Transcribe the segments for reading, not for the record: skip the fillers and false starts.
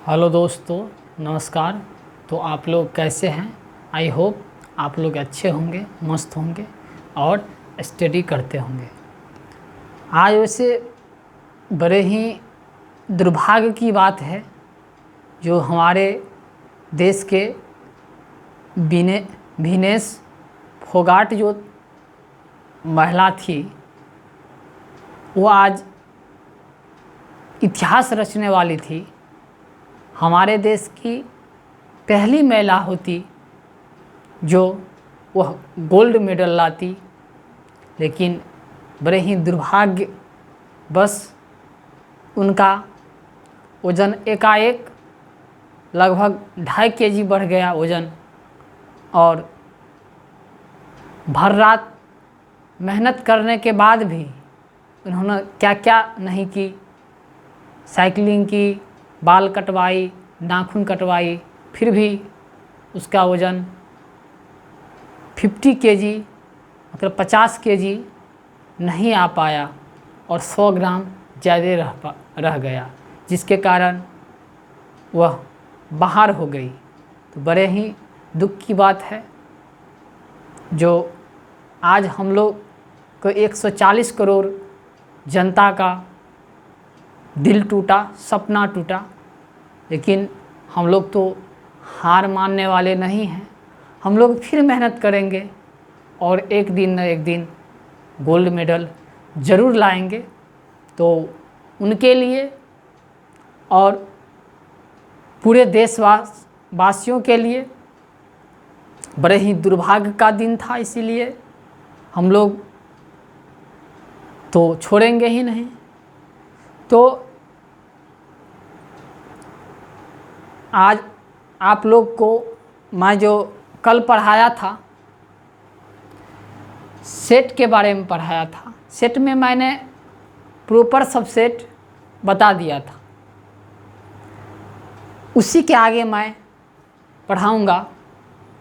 Hello दोस्तों, नमस्कार। तो आप लोग कैसे हैं? आई होप आप लोग अच्छे होंगे, मस्त होंगे और स्टडी करते होंगे। आज वैसे बड़े ही दुर्भाग्य की बात है जो हमारे देश के विनेश फोगाट जो महिला थी, वो आज इतिहास रचने वाली थी। हमारे देश की पहली महिला होती जो वह गोल्ड मेडल लाती, लेकिन बड़े ही दुर्भाग्य बस उनका वज़न एकाएक लगभग 2.5 केजी बढ़ गया वज़न, और भर रात मेहनत करने के बाद भी उन्होंने क्या क्या नहीं की। साइकिलिंग की, बाल कटवाई, नाखून कटवाई, फिर भी उसका वज़न 50 केजी मतलब 50 केजी नहीं आ पाया और 100 ग्राम ज़्यादा रह गया, जिसके कारण वह बाहर हो गई। तो बड़े ही दुख की बात है जो आज हम लोग को 140 करोड़ जनता का दिल टूटा, सपना टूटा, लेकिन हम लोग तो हार मानने वाले नहीं हैं। हम लोग फिर मेहनत करेंगे और एक दिन न एक दिन गोल्ड मेडल ज़रूर लाएंगे। तो उनके लिए और पूरे देशवासियों के लिए बड़े ही दुर्भाग्य का दिन था, इसीलिए हम लोग तो छोड़ेंगे ही नहीं। तो आज आप लोग को मैं जो कल पढ़ाया था, सेट के बारे में पढ़ाया था। सेट में मैंने प्रॉपर सबसेट बता दिया था, उसी के आगे मैं पढ़ाऊंगा।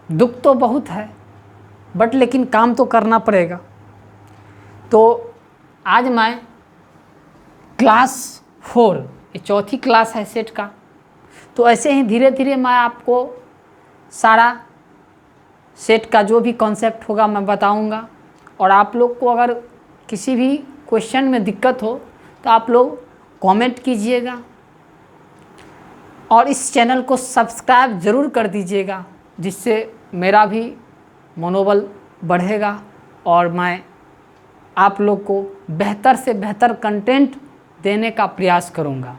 दुख तो बहुत है बट लेकिन काम तो करना पड़ेगा। तो आज मैं क्लास 4, ये चौथी क्लास है सेट का, तो ऐसे ही धीरे धीरे मैं आपको सारा सेट का जो भी कॉन्सेप्ट होगा मैं बताऊंगा। और आप लोग को अगर किसी भी क्वेश्चन में दिक्कत हो तो आप लोग कमेंट कीजिएगा और इस चैनल को सब्सक्राइब ज़रूर कर दीजिएगा, जिससे मेरा भी मनोबल बढ़ेगा और मैं आप लोग को बेहतर से बेहतर कंटेंट देने का प्रयास करूंगा।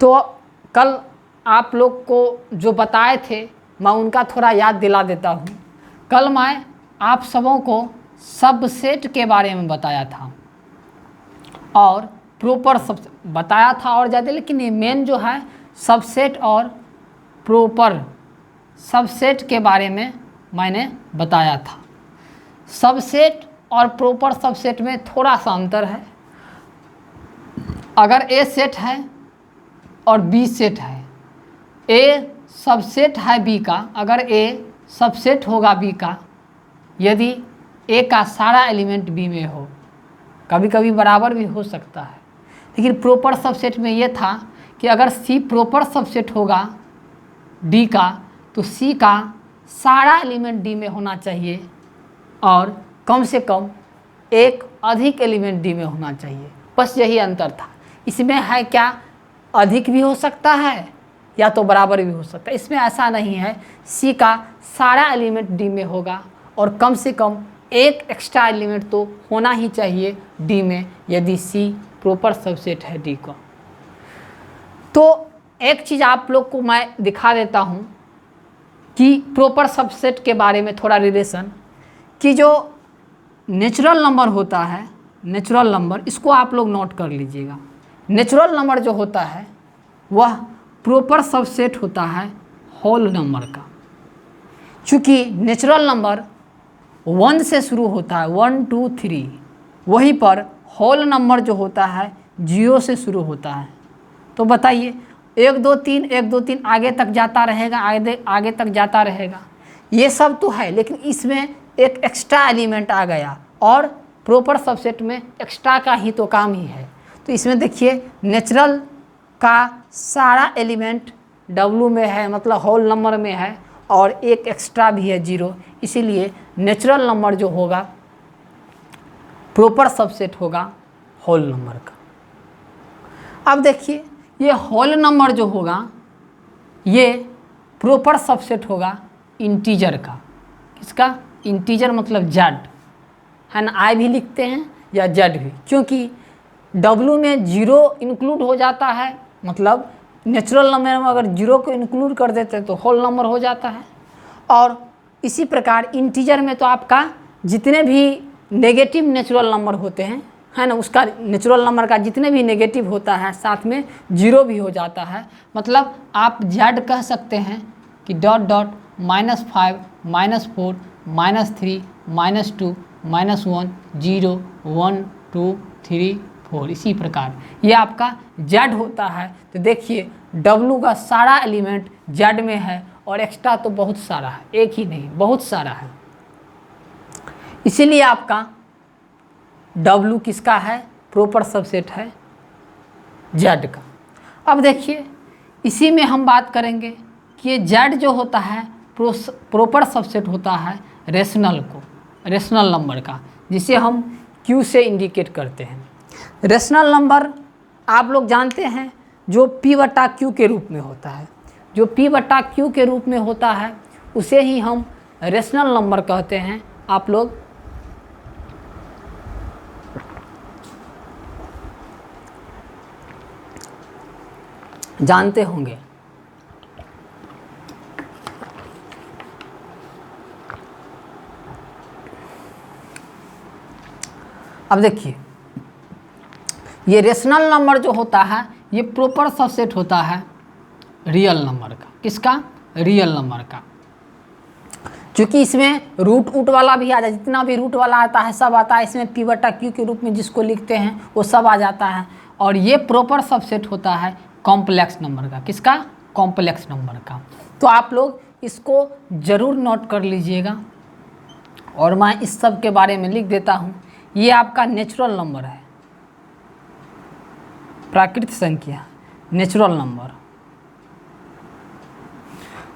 तो कल आप लोग को जो बताए थे मैं उनका थोड़ा याद दिला देता हूँ। कल मैं आप सबों को सबसेट के बारे में बताया था और प्रॉपर सब बताया था और ज़्यादा, लेकिन ये मेन जो है सबसेट और प्रॉपर सबसेट के बारे में मैंने बताया था। सबसेट और प्रॉपर सबसेट में थोड़ा सा अंतर है। अगर ए सेट है और बी सेट है, ए सबसेट है बी का, अगर ए सबसेट होगा बी का यदि ए का सारा एलिमेंट बी में हो, कभी कभी बराबर भी हो सकता है। लेकिन प्रॉपर सबसेट में ये था कि अगर सी प्रॉपर सबसेट होगा डी का तो सी का सारा एलिमेंट डी में होना चाहिए और कम से कम एक अधिक एलिमेंट डी में होना चाहिए। बस यही अंतर था। इसमें है क्या, अधिक भी हो सकता है या तो बराबर भी हो सकता है। इसमें ऐसा नहीं है, सी का सारा एलिमेंट डी में होगा और कम से कम एक एक्स्ट्रा एलिमेंट तो होना ही चाहिए डी में, यदि सी प्रॉपर सबसेट है डी का। तो एक चीज़ आप लोग को मैं दिखा देता हूँ कि प्रॉपर सबसेट के बारे में थोड़ा रिलेशन, कि जो नेचुरल नंबर होता है, नेचुरल नंबर, इसको आप लोग नोट कर लीजिएगा। नेचुरल नंबर जो होता है वह प्रॉपर सबसेट होता है होल नंबर का। चूँकि नेचुरल नंबर 1 से शुरू होता है, 1 2 3, वहीं पर होल नंबर जो होता है 0 से शुरू होता है। तो बताइए 1 2 3 1 2 3 आगे तक जाता रहेगा, आगे तक जाता रहेगा। ये सब तो है, लेकिन इसमें एक एक्स्ट्रा एलिमेंट आ गया और प्रॉपर सबसेट में एक्स्ट्रा का ही तो काम ही है। तो इसमें देखिए नेचुरल का सारा एलिमेंट W में है, मतलब होल नंबर में है, और एक एक्स्ट्रा भी है 0, इसीलिए नेचुरल नंबर जो होगा प्रॉपर सबसेट होगा होल नंबर का। अब देखिए ये होल नंबर जो होगा ये प्रॉपर सबसेट होगा इंटीजर का। किसका? इंटीजर मतलब जेड, है ना, आई भी लिखते हैं या जेड भी, क्योंकि W में 0 इंक्लूड हो जाता है, मतलब नेचुरल नंबर में अगर 0 को इंक्लूड कर देते हैं तो होल नंबर हो जाता है। और इसी प्रकार इंटीजर में तो आपका जितने भी नेगेटिव नेचुरल नंबर होते हैं, है ना, उसका नेचुरल नंबर का जितने भी नेगेटिव होता है साथ में 0 भी हो जाता है। मतलब आप जेड कह सकते हैं कि डॉट डॉट -5 -4 -3 -2 -1 0 1 2 3 4, इसी प्रकार ये आपका जेड होता है। तो देखिए W का सारा एलिमेंट जेड में है, और एक्स्ट्रा तो बहुत सारा है, एक ही नहीं बहुत सारा है, इसीलिए आपका W किसका है? प्रॉपर सबसेट है जेड का। अब देखिए इसी में हम बात करेंगे कि ये जेड जो होता है प्रॉपर सबसेट होता है रेशनल नंबर का, जिसे हम Q से इंडिकेट करते हैं। रेशनल नंबर आप लोग जानते हैं जो P/Q के रूप में होता है, जो P/Q के रूप में होता है उसे ही हम रेशनल नंबर कहते हैं। आप लोग जानते होंगे। अब देखिए ये रेशनल नंबर जो होता है ये प्रॉपर सबसेट होता है रियल नंबर का। किसका? रियल नंबर का, क्योंकि इसमें रूट वाला भी आ जाता है, जितना भी रूट वाला आता है सब आता है इसमें P/Q के रूप में, जिसको लिखते हैं वो सब आ जाता है। और ये प्रॉपर सबसेट होता है कॉम्प्लेक्स नंबर का। किसका? कॉम्प्लेक्स नंबर का। तो आप लोग इसको ज़रूर नोट कर लीजिएगा, और मैं इस सब के बारे में लिख देता हूँ। ये आपका नेचुरल नंबर है, प्राकृतिक संख्या नेचुरल नंबर,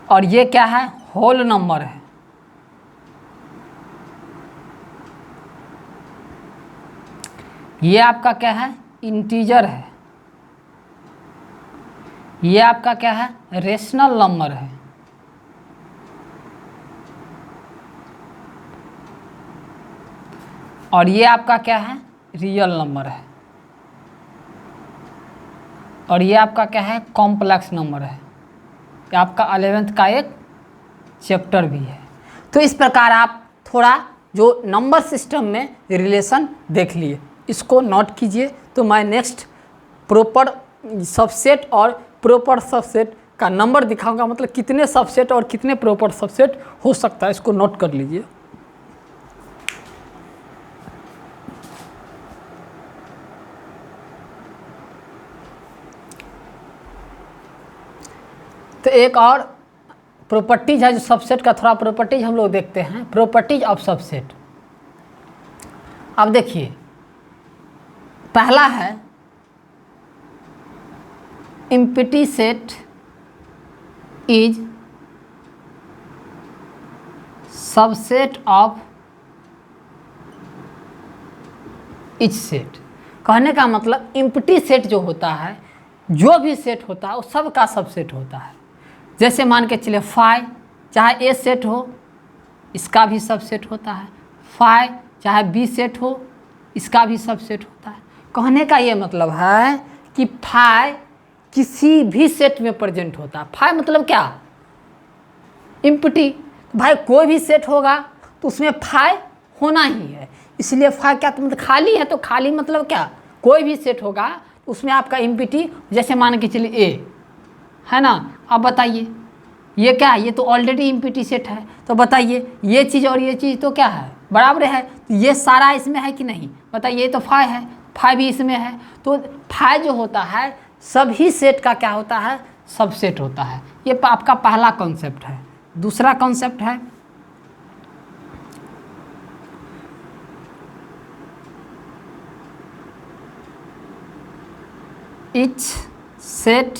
और ये क्या है? होल नंबर है। ये आपका क्या है? इंटीजर है। ये आपका क्या है? रेशनल नंबर है। और ये आपका क्या है? रियल नंबर है। और ये आपका क्या है? कॉम्प्लेक्स नंबर है। ये आपका 11th का एक चैप्टर भी है। तो इस प्रकार आप थोड़ा जो नंबर सिस्टम में रिलेशन देख लिए, इसको नोट कीजिए। तो मैं नेक्स्ट प्रॉपर सबसेट और प्रॉपर सबसेट का नंबर दिखाऊंगा, मतलब कितने सबसेट और कितने प्रॉपर सबसेट हो सकता है, इसको नोट कर लीजिए। तो एक और प्रॉपर्टीज है जो सबसेट का, थोड़ा प्रॉपर्टीज हम लोग देखते हैं। Properties of subset. अब देखिए पहला है empty set is subset of each set. कहने का मतलब एम्प्टी सेट जो होता है, जो भी सेट होता है वो सब का सबसेट होता है। जैसे मान के चलिए फाई चाहे ए सेट हो, इसका भी सबसेट होता है। फाई चाहे बी सेट हो, इसका भी सबसेट होता है। कहने का ये मतलब है कि फाई किसी भी सेट में प्रेजेंट होता है। फाई मतलब क्या? एम्प्टी। भाई कोई भी सेट होगा तो उसमें फाई होना ही है, इसलिए फाई क्या तो मतलब खाली है। तो खाली मतलब क्या? कोई भी सेट होगा उसमें आपका एम्प्टी, जैसे मान के चलिए ए है ना। अब बताइए ये क्या है? ये तो ऑलरेडी एम्प्टी सेट है। तो बताइए ये चीज़ और ये चीज़ तो क्या है? बराबर है। तो ये सारा इसमें है कि नहीं? बताइए, ये तो फाई है, फाई भी इसमें है। तो फाई जो होता है सभी सेट का क्या होता है? सबसेट होता है। ये आपका पहला कॉन्सेप्ट है। दूसरा कॉन्सेप्ट है etch set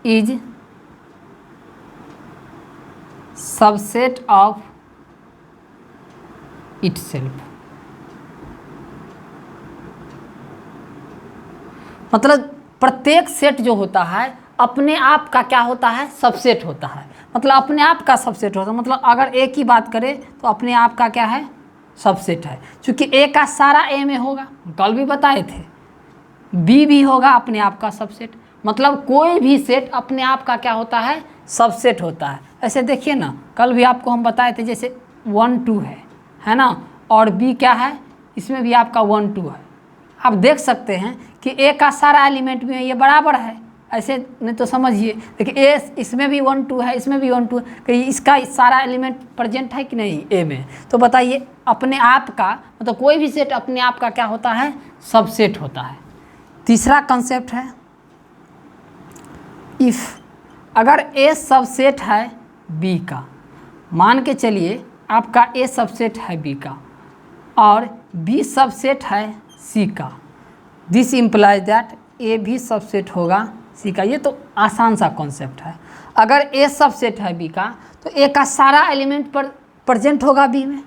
is subset of itself. मतलब प्रत्येक सेट जो होता है अपने आप का क्या होता है, सबसेट होता है। मतलब अपने आप का सबसेट होता है, मतलब अगर ए की बात करें तो अपने आप का क्या है, सबसेट है। क्योंकि ए का सारा ए में होगा, कल भी बताए थे। बी भी होगा अपने आप का सबसेट। मतलब कोई भी सेट अपने आप का क्या होता है, सबसेट होता है। ऐसे देखिए ना, कल भी आपको हम बताए थे, जैसे 1 2 है ना, और बी क्या है, इसमें भी आपका 1 2 है। आप देख सकते हैं कि ए का सारा एलिमेंट में ये बराबर है, ऐसे नहीं तो समझिए। देखिए ए इसमें भी 1 2 है, इसमें भी 1 2 है, कि इसका सारा एलिमेंट प्रेजेंट है कि नहीं ए में। तो बताइए अपने आप का, मतलब कोई भी सेट अपने आप का क्या होता है, सबसेट होता है। तीसरा कंसेप्ट है इफ़। अगर ए सबसेट है बी का, मान के चलिए आपका ए सबसेट है बी का और बी सबसेट है सी का, दिस इम्प्लाइज दैट ए भी सबसेट होगा सी का। ये तो आसान सा कॉन्सेप्ट है। अगर ए सबसेट है बी का तो ए का सारा एलिमेंट पर प्रेजेंट होगा बी में।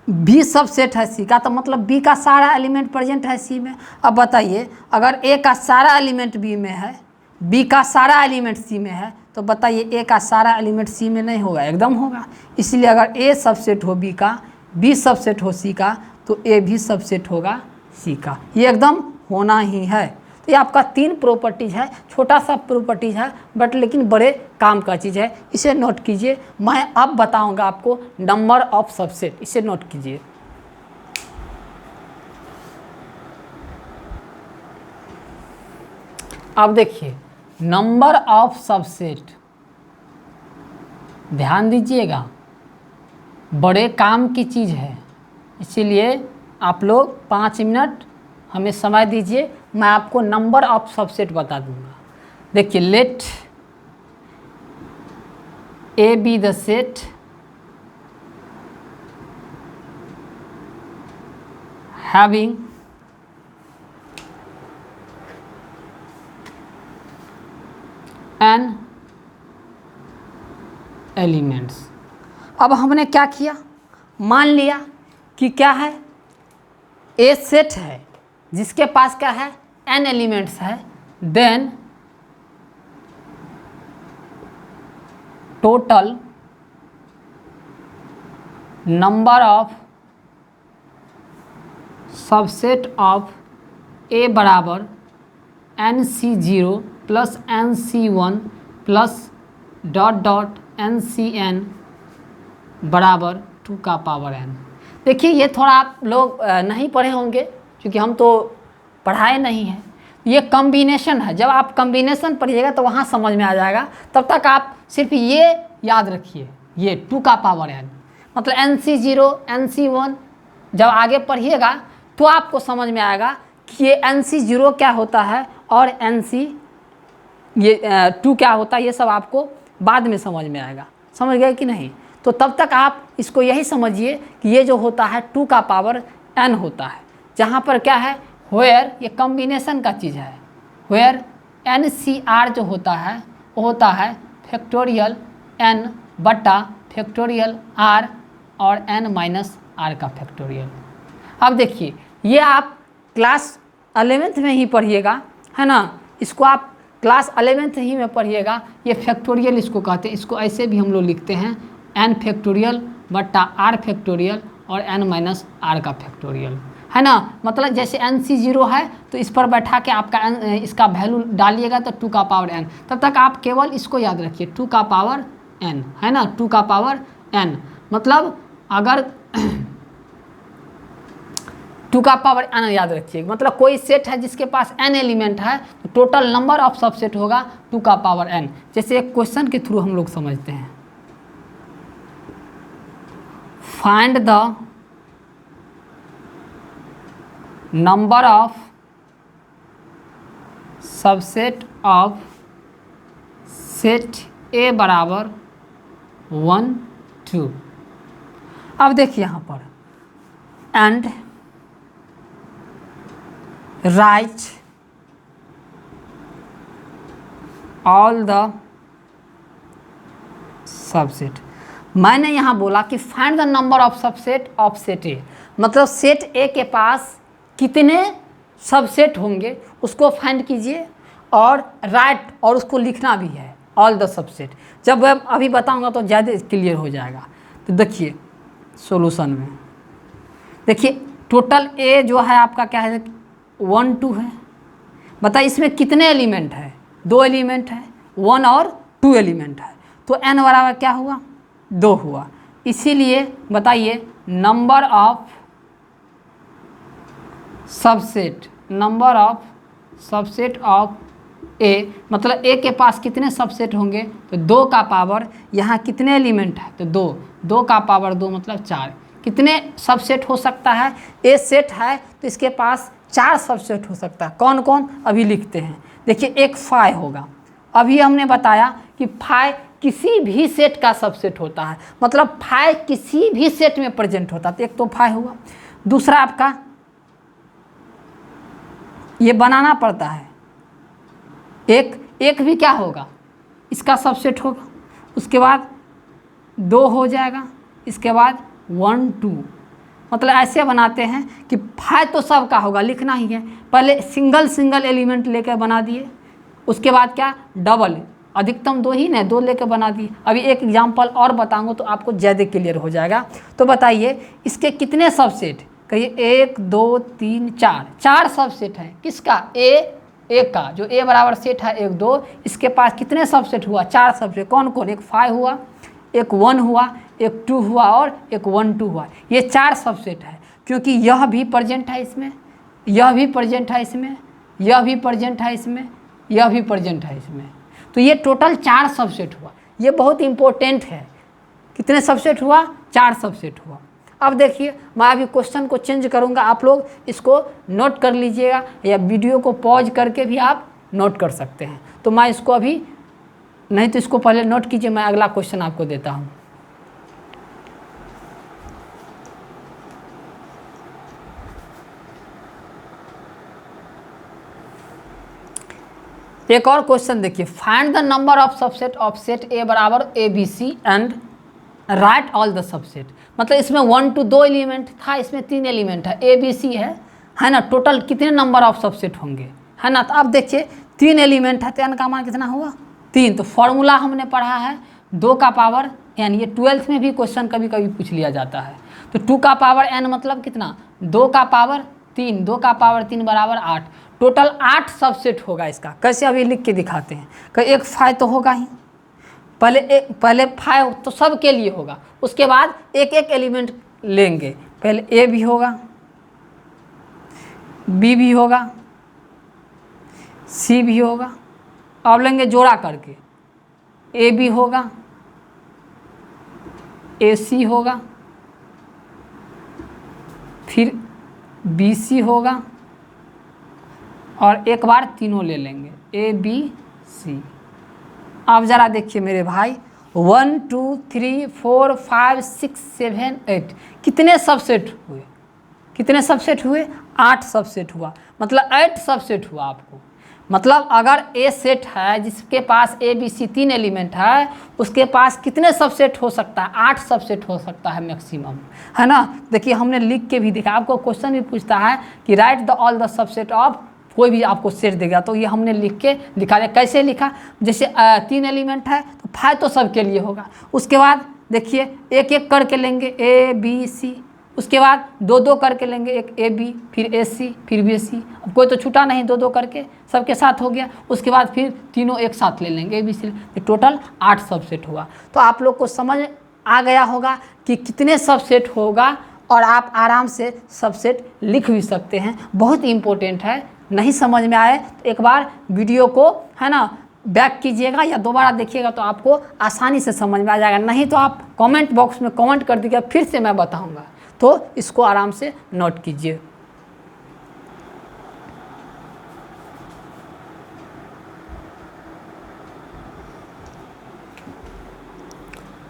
बी सबसेट है सी का तो मतलब बी का सारा एलिमेंट प्रेजेंट है सी में। अब बताइए अगर ए का सारा एलिमेंट बी में है, बी का सारा एलिमेंट सी में है, तो बताइए ए का सारा एलिमेंट सी में नहीं होगा, एकदम होगा। इसलिए अगर ए सबसेट हो बी का, बी सबसेट हो सी का, तो ए भी सबसेट होगा सी का। ये एकदम होना ही है। तो ये आपका 3 प्रॉपर्टीज है, छोटा सा प्रॉपर्टीज है बट लेकिन बड़े काम का चीज़ है। इसे नोट कीजिए। मैं अब बताऊंगा आपको नंबर ऑफ सबसेट, इसे नोट कीजिए। अब देखिए नंबर ऑफ सबसेट, ध्यान दीजिएगा, बड़े काम की चीज़ है। इसीलिए आप लोग 5 मिनट हमें समय दीजिए, मैं आपको नंबर ऑफ सबसेट बता दूंगा। देखिए let A B the set having n elements. अब हमने क्या किया, मान लिया कि क्या है, ए सेट है जिसके पास क्या है, एन एलिमेंट्स है। Then total number of subset of a बराबर NC0 plus NC1 plus dot dot NCN बराबर 2 का पावर n। देखिए ये थोड़ा आप लोग नहीं पढ़े होंगे क्योंकि हम तो पढ़ाए नहीं हैं। ये कॉम्बिनेशन है, जब आप कॉम्बिनेशन पढ़िएगा तो वहाँ समझ में आ जाएगा। तब तक आप सिर्फ ये याद रखिए, ये 2 का पावर n, मतलब NC0 NC1। जब आगे पढ़िएगा तो आपको समझ में आएगा कि ये NC0 क्या होता है और NC ये 2 क्या होता है। ये सब आपको बाद में समझ में आएगा। समझ गए कि नहीं? तो तब तक आप इसको यही समझिए कि ये जो होता है 2 का पावर n होता है, जहाँ पर क्या है, वेयर, ये कॉम्बिनेशन का चीज़ है। वेयर NCR जो होता है वो होता है फैक्टोरियल n बटा फैक्टोरियल r और n माइनस r का फैक्टोरियल। अब देखिए ये आप क्लास 11th में ही पढ़िएगा, है ना। इसको आप क्लास 11th ही में पढ़िएगा। ये फैक्टोरियल इसको कहते हैं। इसको ऐसे भी हम लोग लिखते हैं n फैक्टोरियल बट्टा r फैक्टोरियल और n माइनस r का फैक्टोरियल, है ना। मतलब जैसे NC0 है तो इस पर बैठा के आपका इसका वैल्यू डालिएगा तो 2 का पावर n। तब तक आप केवल इसको याद रखिए 2 का पावर n, है ना, 2 का पावर n। मतलब अगर 2 का पावर n याद रखिए, मतलब कोई सेट है जिसके पास n एलिमेंट है तो टोटल नंबर ऑफ सबसेट होगा 2 का पावर n। जैसे एक क्वेश्चन के थ्रू हम लोग समझते हैं, find the number of subset of set ए बराबर 1 2। अब देखिए यहाँ पर and right all the subset. मैंने यहाँ बोला कि find the number of subset of set ए, मतलब सेट ए के पास कितने सबसेट होंगे उसको फाइंड कीजिए और राइट, और उसको लिखना भी है ऑल द सबसेट। जब मैं अभी बताऊंगा तो ज़्यादा क्लियर हो जाएगा। तो देखिए सॉल्यूशन में देखिए टोटल ए जो है आपका क्या है 1 2 है। बताइए इसमें कितने एलिमेंट है, 2 एलिमेंट है, 1 और 2 एलिमेंट है, तो n बराबर क्या हुआ 2 हुआ। इसीलिए बताइए number of subset, number of subset of a, मतलब ए के पास कितने सबसेट होंगे, तो 2 का पावर, यहाँ कितने एलिमेंट है तो 2, 2 का पावर 2 मतलब 4। कितने सबसेट हो सकता है, ए सेट है तो इसके पास 4 सबसेट हो सकता है। कौन कौन अभी लिखते हैं। देखिए एक फाई होगा, अभी हमने बताया कि फाई किसी भी सेट का सबसेट होता है, मतलब फाई किसी भी सेट में प्रेजेंट होता है। तो एक तो फाई हुआ, दूसरा आपका ये बनाना पड़ता है, एक भी क्या होगा इसका सबसेट होगा, उसके बाद 2 हो जाएगा, इसके बाद 1 2, मतलब ऐसे बनाते हैं कि फाई तो सबका होगा, लिखना ही है। पहले सिंगल सिंगल एलिमेंट लेकर बना दिए, उसके बाद क्या डबल, अधिकतम 2 ही ना, 2 लेकर बना दिए। अभी एक एग्जांपल और बताऊंगा तो आपको ज़्यादा क्लियर हो जाएगा। तो बताइए इसके कितने सबसेट, कहिए 1 2 3 4, 4 सबसेट हैं किसका, ए का, जो ए बराबर सेट है 1 2, इसके पास कितने सबसेट हुआ 4 सबसेट। कौन कौन, एक 5 हुआ, एक 1 हुआ, एक 2 हुआ और एक 1 2 हुआ। ये 4 सबसेट है, क्योंकि यह भी प्रेजेंट है इसमें, यह भी प्रेजेंट है इसमें, यह भी प्रेजेंट है इसमें, यह भी प्रेजेंट है इसमें। तो ये टोटल 4 सबसेट हुआ। ये बहुत इंपॉर्टेंट है। कितने सबसेट हुआ, 4 सबसेट हुआ। अब देखिए मैं अभी क्वेश्चन को चेंज करूंगा, आप लोग इसको नोट कर लीजिएगा या वीडियो को पॉज करके भी आप नोट कर सकते हैं। तो मैं इसको अभी नहीं, तो इसको पहले नोट कीजिए, मैं अगला क्वेश्चन आपको देता हूं। एक और क्वेश्चन देखिए, find the number of subset of set ए बराबर ABC and right all the subset. मतलब इसमें 1 2 2 एलिमेंट था, इसमें 3 एलिमेंट है, ABC है ना। टोटल कितने नंबर ऑफ सबसेट होंगे, है ना। तो अब देखिए 3 एलिमेंट है तो n का मान कितना हुआ 3। तो फॉर्मूला हमने पढ़ा है 2 का पावर n, ये 12th में भी क्वेश्चन कभी कभी पूछ लिया जाता है। तो 2 का पावर n मतलब कितना, 2 का पावर 3, 2 का पावर 3 बराबर 8। टोटल 8 सबसेट होगा इसका। कैसे अभी लिख के दिखाते हैं, कि एक फाई तो होगा ही, पहले फाइव तो सब के लिए होगा, उसके बाद एक एक एलिमेंट लेंगे। पहले ए भी होगा, बी भी होगा, सी भी होगा, अब लेंगे जोड़ा करके, ए बी होगा, ए सी होगा, फिर बी सी होगा, और एक बार तीनों ले लेंगे ए बी सी। अब ज़रा देखिए मेरे भाई, 1 2 3 4 5 6 7 8 कितने सबसेट हुए, कितने सबसेट हुए 8 सबसेट हुआ, मतलब 8 सबसेट हुआ आपको। मतलब अगर ए सेट है जिसके पास ए बी सी 3 एलिमेंट है, उसके पास कितने सबसेट हो सकता है, 8 सबसेट हो सकता है मैक्सिमम, है ना। देखिए हमने लिख के भी देखा, आपको क्वेश्चन भी पूछता है कि right the all the subset of, कोई भी आपको सेट देगा तो ये हमने लिख के दिखा दिया। कैसे लिखा, जैसे 3 एलिमेंट है तो 5 तो सबके लिए होगा। उसके बाद देखिए एक एक करके लेंगे ए बी सी, उसके बाद 2 2 करके लेंगे, एक ए बी फिर ए सी फिर बी सी। अब कोई तो छूटा नहीं, 2 2 करके सबके साथ हो गया। उसके बाद फिर तीनों एक साथ ले लेंगे ए बी सी, तो टोटल 8 सबसेट हुआ। तो आप लोग को समझ आ गया होगा कि कितने सबसेट होगा, और आप आराम से सबसेट लिख भी सकते हैं। बहुत इंपॉर्टेंट है, नहीं समझ में आए तो एक बार वीडियो को, है ना, बैक कीजिएगा या दोबारा देखिएगा तो आपको आसानी से समझ में आ जाएगा। नहीं तो आप कमेंट बॉक्स में कमेंट कर दीजिएगा, फिर से मैं बताऊंगा, तो इसको आराम से नोट कीजिए।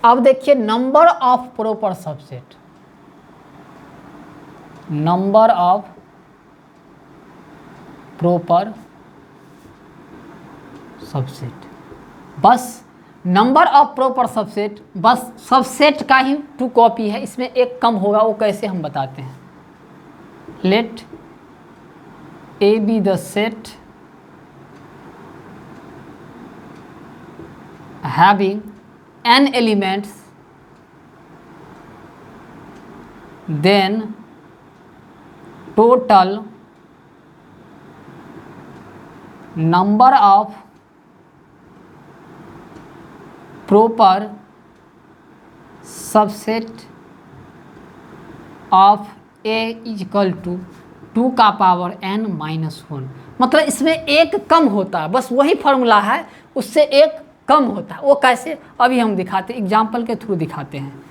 अब देखिए number of proper subset, number of proper subset. बस नंबर ऑफ प्रॉपर सबसेट, बस सबसेट का ही 2 कॉपी है, इसमें एक कम होगा, वो कैसे हम बताते हैं। Let A B the set having n elements, then total number of proper subset of A is equal to 2 का पावर n माइनस 1। मतलब इसमें एक कम होता है, बस वही फॉर्मूला है, उससे एक कम होता है। वो कैसे, अभी हम दिखाते हैं, एग्जाम्पल के थ्रू दिखाते हैं।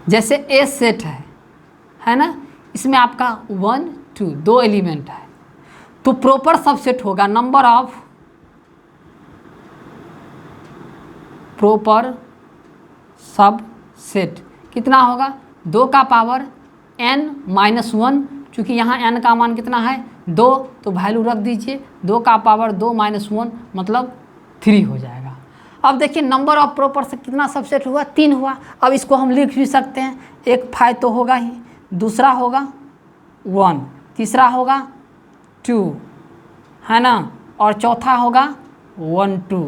जैसे ए सेट है ना, इसमें आपका 1 2 2 एलिमेंट है, तो प्रॉपर सबसेट होगा नंबर ऑफ प्रॉपर सबसेट कितना होगा, 2 का पावर n माइनस 1, चूँकि यहाँ n का मान कितना है 2, तो वैल्यू रख दीजिए, 2 का पावर 2 माइनस 1 मतलब 3 हो जाएगा। अब देखिए नंबर ऑफ प्रॉपर से कितना सबसेट हुआ, 3 हुआ। अब इसको हम लिख भी सकते हैं, एक 5 तो होगा ही, दूसरा होगा 1, तीसरा होगा 2, है ना, और चौथा होगा 1 2।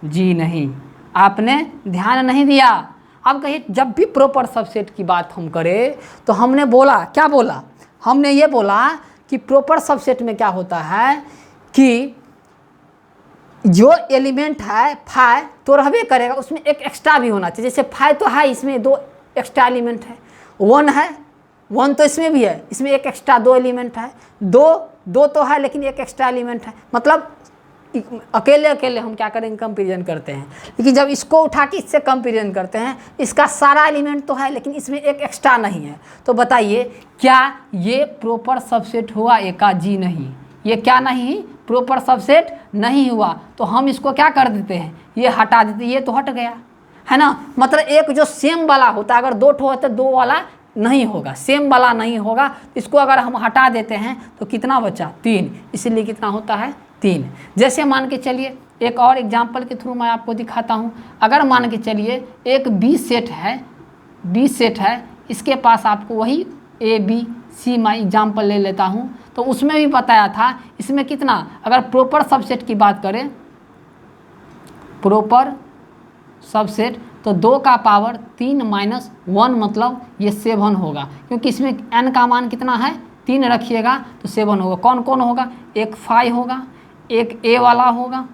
जी नहीं, आपने ध्यान नहीं दिया। अब कहिए जब भी प्रॉपर सबसेट की बात हम करें तो हमने बोला, क्या बोला, हमने ये बोला कि प्रॉपर सबसेट में क्या होता है कि जो एलिमेंट है 5 तो रहबे करेगा, उसमें एक एक्स्ट्रा भी होना चाहिए। जैसे 5 तो है, इसमें 2 एक्स्ट्रा एलिमेंट है, 1 है, 1 तो इसमें भी है, इसमें एक एक्स्ट्रा 2 एलिमेंट है, 2 तो है लेकिन एक एक्स्ट्रा एलिमेंट है। मतलब अकेले अकेले हम क्या करेंगे, कंपेरिजन करते हैं, लेकिन जब इसको उठा के इससे कंपेरिजन करते हैं, इसका सारा एलिमेंट तो है लेकिन इसमें एक एक्स्ट्रा नहीं है, तो बताइए क्या ये प्रॉपर सबसेट हुआ ए का? जी नहीं, ये क्या नहीं, प्रॉपर सबसेट नहीं हुआ। तो हम इसको क्या कर देते हैं, ये हटा देते, ये तो हट गया, है ना। मतलब एक जो सेम वाला होता है, अगर 2 ठो होता है, 2 वाला नहीं होगा, सेम वाला नहीं होगा, इसको अगर हम हटा देते हैं तो कितना बचा, 3, इसलिए कितना होता है 3। जैसे मान के चलिए एक और एग्जाम्पल के थ्रू मैं आपको दिखाता हूँ। अगर मान के चलिए एक बी सेट है, इसके पास आपको वही ए बी सी मैं एग्जाम्पल ले लेता हूँ, तो उसमें भी बताया था, इसमें कितना, अगर प्रॉपर सबसेट की बात करें, प्रॉपर सबसेट तो 2 का पावर 3 माइनस 1 मतलब ये 7 होगा, क्योंकि इसमें n का मान कितना है, 3 रखिएगा तो 7 होगा। कौन कौन होगा, एक 5 होगा, एक ए वाला होगा,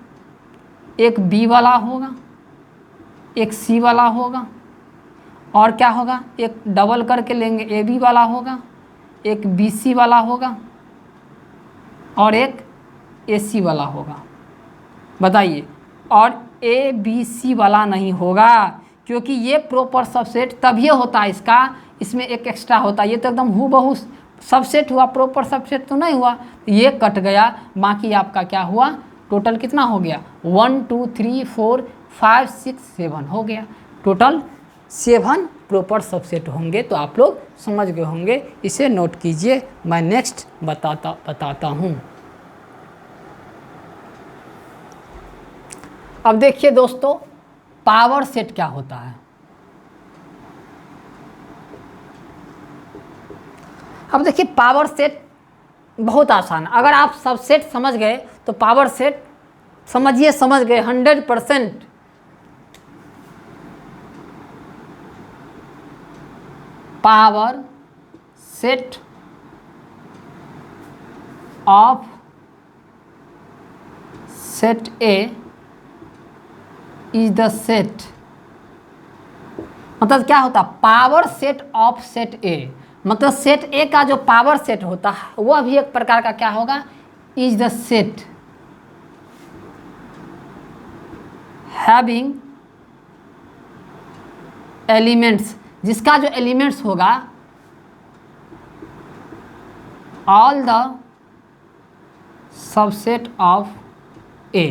एक बी वाला होगा, एक सी वाला होगा, और क्या होगा, एक डबल करके लेंगे ए बी वाला होगा, एक बी सी वाला होगा, और एक ए सी वाला होगा। बताइए, और ए बी सी वाला नहीं होगा, क्योंकि ये प्रॉपर सबसेट तभी होता है इसका, इसमें एक एक्स्ट्रा होता है, ये तो एकदम हूबहू सबसेट हुआ, प्रॉपर सबसेट तो नहीं हुआ, ये कट गया। बाकी आपका क्या हुआ, टोटल कितना हो गया, 1 2 3 4 5 6 7 हो गया, टोटल 7 प्रॉपर सबसेट होंगे। तो आप लोग समझ गए होंगे, इसे नोट कीजिए, मैं नेक्स्ट बताता हूँ। अब देखिए दोस्तों, पावर सेट क्या होता है। अब देखिए पावर सेट बहुत आसान है, अगर आप सबसेट समझ गए तो पावर सेट समझ गए 100%। Power set of set A is the set, मतलब क्या होता है, पावर सेट ऑफ सेट ए, मतलब सेट ए का जो पावर सेट होता है वह भी एक प्रकार का क्या होगा, is the set having elements, जिसका जो एलिमेंट्स होगा ऑल द सबसेट ऑफ ए।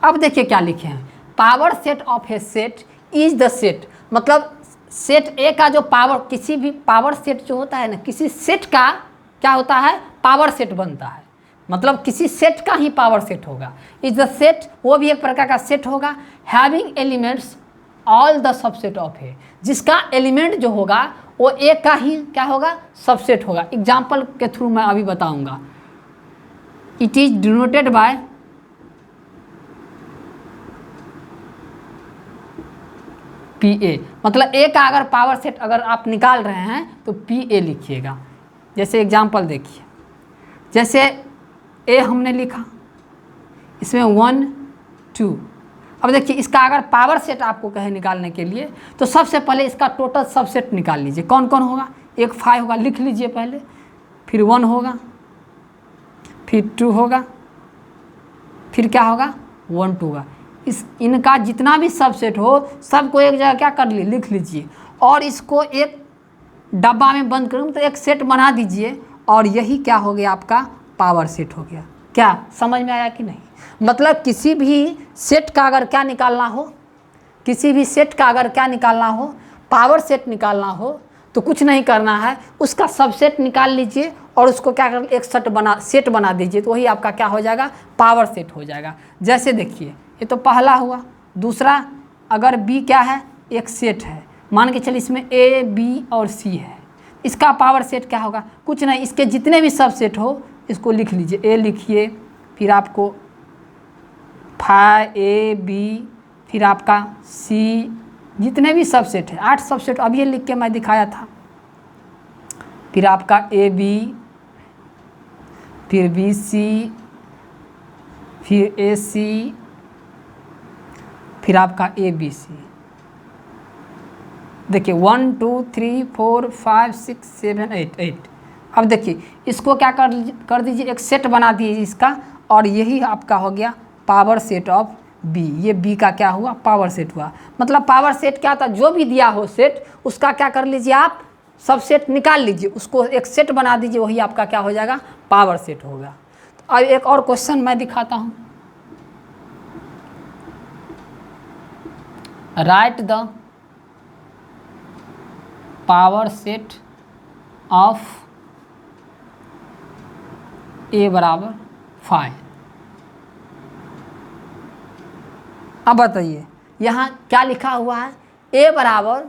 अब देखिए क्या लिखे हैं, power set of A set is the set, मतलब सेट ए का जो पावर, किसी भी पावर सेट जो होता है ना, किसी सेट का क्या होता है, पावर सेट बनता है। मतलब किसी सेट का ही पावर सेट होगा। इज द सेट, वो भी एक प्रकार का सेट होगा, having elements all the subset of a, जिसका एलिमेंट जो होगा वो ए का ही क्या होगा, सबसेट होगा। एग्जाम्पल के थ्रू मैं अभी बताऊंगा। It is denoted by P A, मतलब ए का अगर पावर सेट अगर आप निकाल रहे हैं तो पी ए लिखिएगा। जैसे एग्जाम्पल देखिए, जैसे ए हमने लिखा, इसमें 1 2। अब देखिए इसका अगर पावर सेट आपको कहे निकालने के लिए तो सबसे पहले इसका टोटल सबसेट निकाल लीजिए। कौन कौन होगा, एक 5 होगा, लिख लीजिए पहले, फिर 1 होगा, फिर 2 होगा, फिर क्या होगा 1 2 होगा। इनका जितना भी सबसेट हो सबको एक जगह क्या कर लिए, लिख लीजिए, और इसको एक डब्बा में बंद करूँ तो एक सेट बना दीजिए, और यही क्या हो गया, आपका पावर सेट हो गया। क्या समझ में आया कि नहीं? मतलब किसी भी सेट का अगर क्या निकालना हो, किसी भी सेट का अगर क्या निकालना हो, पावर सेट निकालना हो, तो कुछ नहीं करना है, उसका सबसेट निकाल लीजिए और उसको क्या कर, एक सेट बना दीजिए, तो वही आपका क्या हो जाएगा, पावर सेट हो जाएगा। जैसे देखिए ये तो पहला हुआ। दूसरा, अगर बी क्या है, एक सेट है, मान के चलिए इसमें ए बी और सी है, इसका पावर सेट क्या होगा, कुछ नहीं, इसके जितने भी सबसेट हो इसको लिख लीजिए। ए लिखिए, फिर आपको 5 ए बी, फिर आपका सी, जितने भी सबसेट है 8 सबसेट अभी ये लिख के मैं दिखाया था। फिर आपका ए बी, फिर बी सी, फिर ए सी, फिर आपका ए बी सी। देखिए 1 2 3 4 5 6 7 8। अब देखिए इसको क्या कर दीजिए, एक सेट बना दीजिए इसका, और यही आपका हो गया पावर सेट ऑफ बी। ये बी का क्या हुआ, पावर सेट हुआ। मतलब पावर सेट क्या था, जो भी दिया हो सेट, उसका क्या कर लीजिए आप, सब सेट निकाल लीजिए, उसको एक सेट बना दीजिए, वही आपका क्या हो जाएगा, पावर सेट होगा। तो अब एक और क्वेश्चन मैं दिखाता हूँ। Write the power set of a बराबर 5। अब बताइए यहाँ क्या लिखा हुआ है, ए बराबर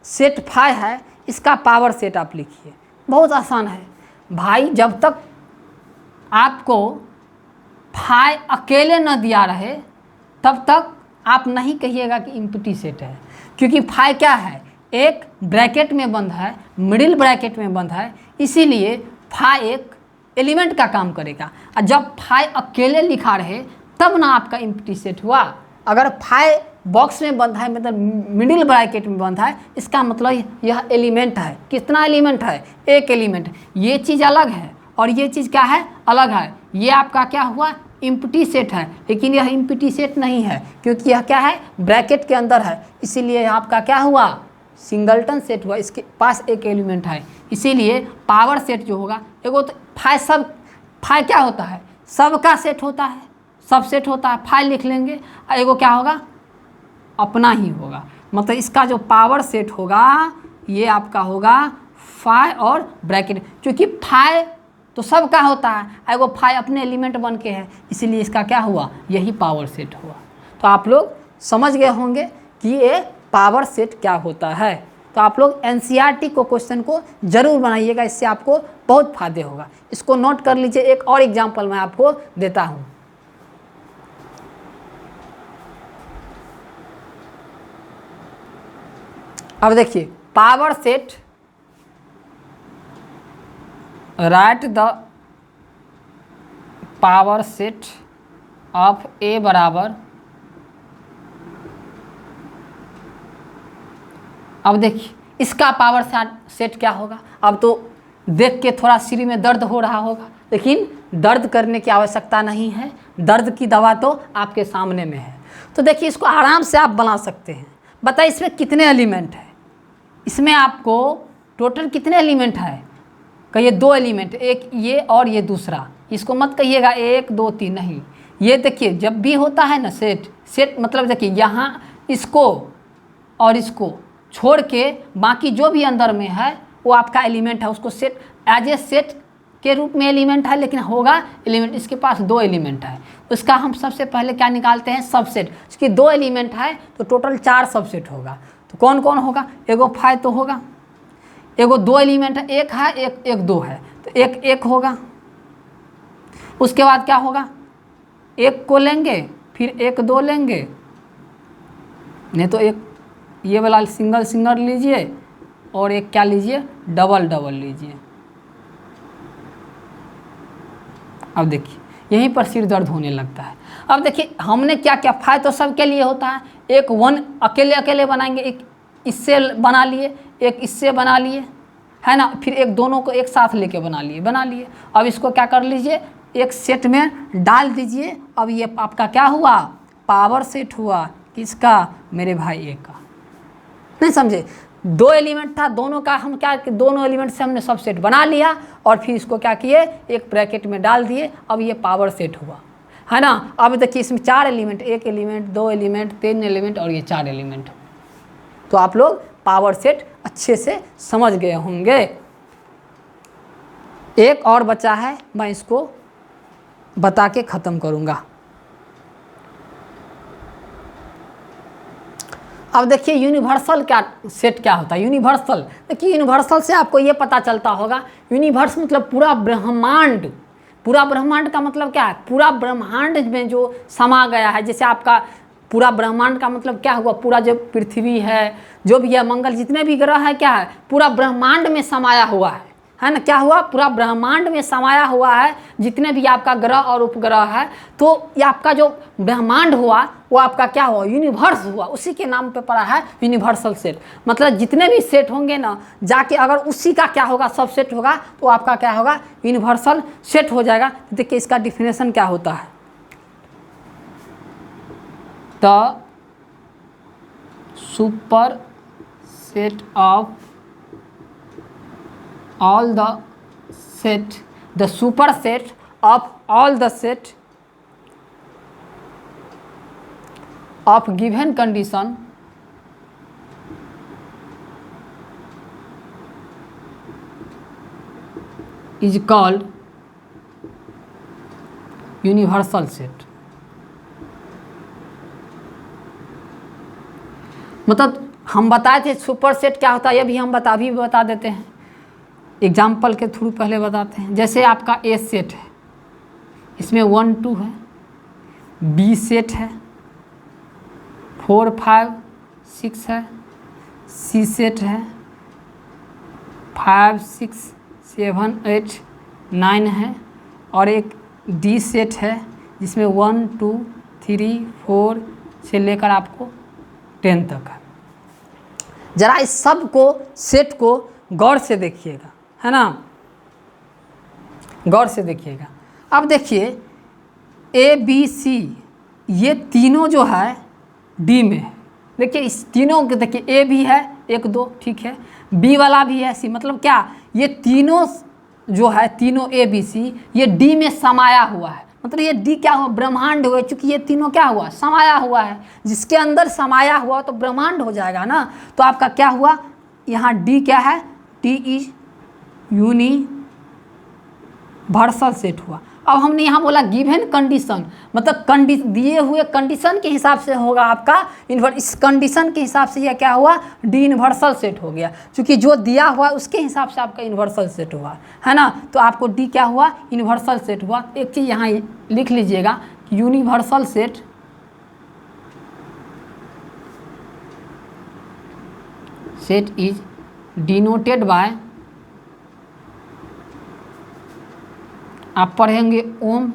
सेट 5 है, इसका पावर सेट आप लिखिए। बहुत आसान है भाई, जब तक आपको 5 अकेले न दिया रहे तब तक आप नहीं कहिएगा कि इम्प्टी सेट है, क्योंकि 5 क्या है, एक ब्रैकेट में बंद है, मिडिल ब्रैकेट में बंद है, इसीलिए 5 एक एलिमेंट का काम करेगा। और जब 5 अकेले लिखा रहे तब ना आपका इम्प्टी सेट हुआ। अगर 5 बॉक्स में बंद है, मतलब मिडिल ब्रैकेट में बंद है, इसका मतलब यह एलिमेंट है। कितना एलिमेंट है, एक एलिमेंट। ये चीज़ अलग है और ये चीज़ क्या है, अलग है। ये आपका क्या हुआ, इम्प्टी सेट है, लेकिन यह इम्प्टी सेट नहीं है, क्योंकि यह क्या है, ब्रैकेट के अंदर है, इसीलिए आपका क्या हुआ, सिंगलटन सेट हुआ, इसके पास एक एलिमेंट है। इसीलिए पावर सेट जो होगा, एगो तो 5 क्या होता है, सबका सेट होता है, सब सेट होता है, 5 लिख लेंगे, और एगो क्या होगा, अपना ही होगा। मतलब इसका जो पावर सेट होगा ये आपका होगा 5 और ब्रैकेट, क्योंकि 5 तो सबका होता है, एगो 5 अपने एलिमेंट बन के है, इसीलिए इसका क्या हुआ, यही पावर सेट हुआ। तो आप लोग समझ गए होंगे कि ये पावर सेट क्या होता है। तो आप लोग एनसीईआरटी को क्वेश्चन को जरूर बनाइएगा, इससे आपको बहुत फायदे होगा। इसको नोट कर लीजिए। एक और एग्जांपल मैं आपको देता हूँ। अब देखिए power set, write the power set of a बराबर, अब देखिए इसका पावर सेट क्या होगा। अब तो देख के थोड़ा सिर में दर्द हो रहा होगा, लेकिन दर्द करने की आवश्यकता नहीं है, दर्द की दवा तो आपके सामने में है। तो देखिए इसको आराम से आप बना सकते हैं। बताइए इसमें कितने एलिमेंट है, इसमें आपको टोटल कितने एलिमेंट है, कहिए 2 एलिमेंट, एक ये और ये दूसरा। इसको मत कहिएगा 1 2 3, नहीं। ये देखिए जब भी होता है ना सेट मतलब देखिए यहाँ इसको और इसको छोड़ के बाकी जो भी अंदर में है वो आपका एलिमेंट है, उसको सेट एज ए सेट के रूप में एलिमेंट है, लेकिन होगा एलिमेंट, इसके पास 2 एलिमेंट है। उसका हम सबसे पहले क्या निकालते हैं, सबसेट। उसकी 2 एलिमेंट है तो टोटल 4 सबसेट होगा। तो कौन कौन होगा, एगो 5 तो होगा, एगो 2 एलिमेंट है, एक है एक 2 है, तो एक होगा। उसके बाद क्या होगा, एक को लेंगे, फिर एक 2 लेंगे, नहीं तो एक ये वाला सिंगल सिंगल लीजिए, और एक क्या लीजिए, डबल डबल लीजिए। अब देखिए यहीं पर सिर दर्द होने लगता है। अब देखिए हमने क्या क्या, 5 तो सबके लिए होता है, एक 1 अकेले अकेले बनाएंगे, एक इससे बना लिए, एक इससे बना लिए, है ना, फिर एक दोनों को एक साथ लेके बना लिए। अब इसको क्या कर लीजिए, एक सेट में डाल दीजिए। अब ये आपका क्या हुआ, पावर सेट हुआ, किसका, मेरे भाई ए का। नहीं समझे, 2 एलिमेंट था, दोनों का हम क्या, दोनों एलिमेंट से हमने सब सेट बना लिया, और फिर इसको क्या किए, एक ब्रैकेट में डाल दिए। अब ये पावर सेट हुआ, है ना। अब देखिए इसमें 4 एलिमेंट, 1 एलिमेंट, 2 एलिमेंट, 3 एलिमेंट और ये 4 एलिमेंट। तो आप लोग पावर सेट अच्छे से समझ गए होंगे। एक और बचा है, मैं इसको बता के ख़त्म करूँगा। अब देखिए यूनिवर्सल क्या सेट क्या होता है। यूनिवर्सल देखिए, यूनिवर्सल से आपको ये पता चलता होगा, यूनिवर्स मतलब पूरा ब्रह्मांड। पूरा ब्रह्मांड का मतलब क्या है, पूरा ब्रह्मांड में जो समा गया है। जैसे आपका पूरा ब्रह्मांड का मतलब क्या हुआ, पूरा जो पृथ्वी है, जो भी है, मंगल, जितने भी ग्रह है, क्या है, पूरा ब्रह्मांड में समाया हुआ है ना। क्या हुआ, पूरा ब्रह्मांड में समाया हुआ है, जितने भी आपका ग्रह और उपग्रह है। तो ये आपका जो ब्रह्मांड हुआ वो आपका क्या हुआ, यूनिवर्स हुआ। उसी के नाम पे पड़ा है यूनिवर्सल सेट। मतलब जितने भी सेट होंगे ना, जाके अगर उसी का क्या होगा, सब सेट होगा, तो आपका क्या होगा, यूनिवर्सल सेट हो जाएगा। देखिए इसका डिफिनेशन क्या होता है, the super set of all the set, the superset of all the set of given condition is called universal set। मतलब हम बताए थे सुपर सेट क्या होता है, ये भी हम बता देते हैं, एग्जाम्पल के थ्रू पहले बताते हैं। जैसे आपका ए सेट है, इसमें 1 2 है, बी सेट है 4 5 6 है, सी सेट है 5 6 7 8 9 है, और एक डी सेट है जिसमें 1 2 3 4 से लेकर आपको 10 तक है। जरा इस सब को सेट को गौर से देखिएगा, है ना, गौर से देखिएगा। अब देखिए ए बी सी ये तीनों जो है डी में है। देखिए इस तीनों के, देखिए ए भी है 1 2, ठीक है, बी वाला भी है, सी, मतलब क्या, ये तीनों जो है, तीनों ए बी सी ये डी में समाया हुआ है। मतलब ये डी क्या हुआ, ब्रह्मांड हुआ, चूँकि ये तीनों क्या हुआ, समाया हुआ है। जिसके अंदर समाया हुआ तो ब्रह्मांड हो जाएगा ना। तो आपका क्या हुआ, यहाँ डी क्या है, डी इज यूनिवर्सल सेट हुआ। अब हमने यहाँ बोला गिवन कंडीशन, मतलब दिए हुए कंडीशन के हिसाब से होगा आपका इस कंडीशन के हिसाब से यह क्या हुआ, डी यूनिवर्सल सेट हो गया। क्योंकि जो दिया हुआ उसके हिसाब से आपका यूनिवर्सल सेट हुआ, है ना। तो आपको डी क्या हुआ, यूनिवर्सल सेट हुआ। एक चीज़ यहाँ लिख लीजिएगा, universal set is denoted by, आप पढ़ेंगे ओम।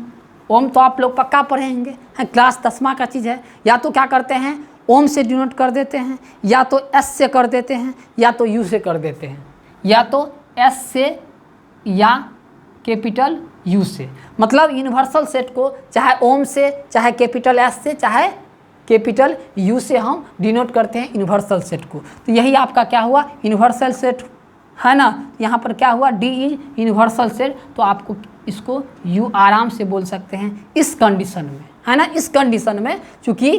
ओम तो आप लोग पक्का पढ़ेंगे, हैं, क्लास 10वीं का चीज़ है। या तो क्या करते हैं, ओम से डिनोट कर देते हैं, या तो एस से कर देते हैं, या तो यू से कर देते हैं, या तो एस से या कैपिटल यू से। मतलब यूनिवर्सल सेट को चाहे ओम से, चाहे कैपिटल एस से, चाहे कैपिटल यू से हम डिनोट करते हैं यूनिवर्सल सेट को। तो यही आपका क्या हुआ, यूनिवर्सल सेट, है ना। यहाँ पर क्या हुआ, डी इज यूनिवर्सल सेट। तो आपको इसको यू आराम से बोल सकते हैं इस कंडीशन में, है ना। इस कंडीशन में चूँकि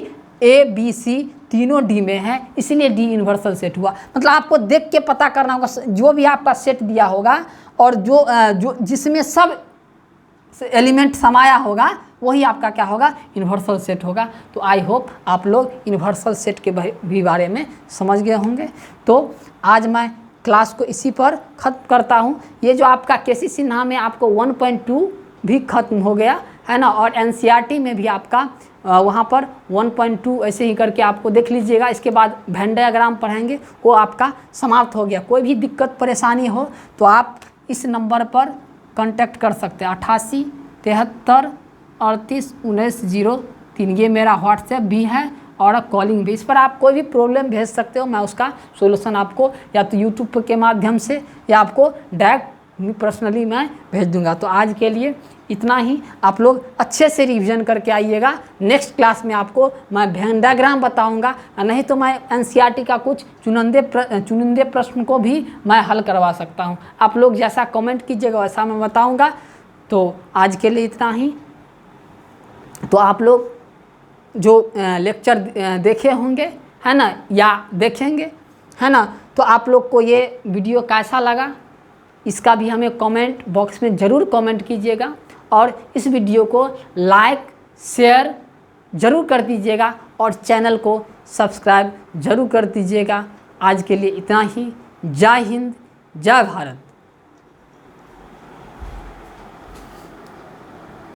ए बी सी तीनों डी में है, इसीलिए डी यूनिवर्सल सेट हुआ। मतलब आपको देख के पता करना होगा, जो भी आपका सेट दिया होगा और जो जिसमें सब एलिमेंट समाया होगा वही आपका क्या होगा, यूनिवर्सल सेट होगा। तो आई होप आप लोग यूनिवर्सल सेट के भी बारे में समझ गए होंगे। तो आज मैं क्लास को इसी पर ख़त्म करता हूँ। ये जो आपका केसीसी नाम है आपको 1.2 भी ख़त्म हो गया है ना, और एनसीईआरटी में भी आपका वहाँ पर 1.2 ऐसे ही करके आपको देख लीजिएगा। इसके बाद वेन डायग्राम पढ़ेंगे, वो आपका समाप्त हो गया। कोई भी दिक्कत परेशानी हो तो आप इस नंबर पर कांटेक्ट कर सकते हैं, 88 73 38 19 03। ये मेरा व्हाट्सएप भी है और कॉलिंग भी। इस पर आप कोई भी प्रॉब्लम भेज सकते हो, मैं उसका सोल्यूशन आपको या तो यूट्यूब के माध्यम से या आपको डायरेक्ट पर्सनली मैं भेज दूंगा। तो आज के लिए इतना ही। आप लोग अच्छे से रिवीजन करके आइएगा। नेक्स्ट क्लास में आपको मैं वेन डायग्राम बताऊंगा, नहीं तो मैं एनसीईआरटी का कुछ चुनिंदे प्रश्न को भी मैं हल करवा सकता हूं। आप लोग जैसा कमेंट कीजिएगा वैसा मैं बताऊंगा। तो आज के लिए इतना ही। तो आप लोग जो लेक्चर देखे होंगे है ना, या देखेंगे है ना, तो आप लोग को ये वीडियो कैसा लगा इसका भी हमें कमेंट बॉक्स में ज़रूर कमेंट कीजिएगा, और इस वीडियो को लाइक शेयर ज़रूर कर दीजिएगा और चैनल को सब्सक्राइब ज़रूर कर दीजिएगा। आज के लिए इतना ही। जय हिंद, जय भारत।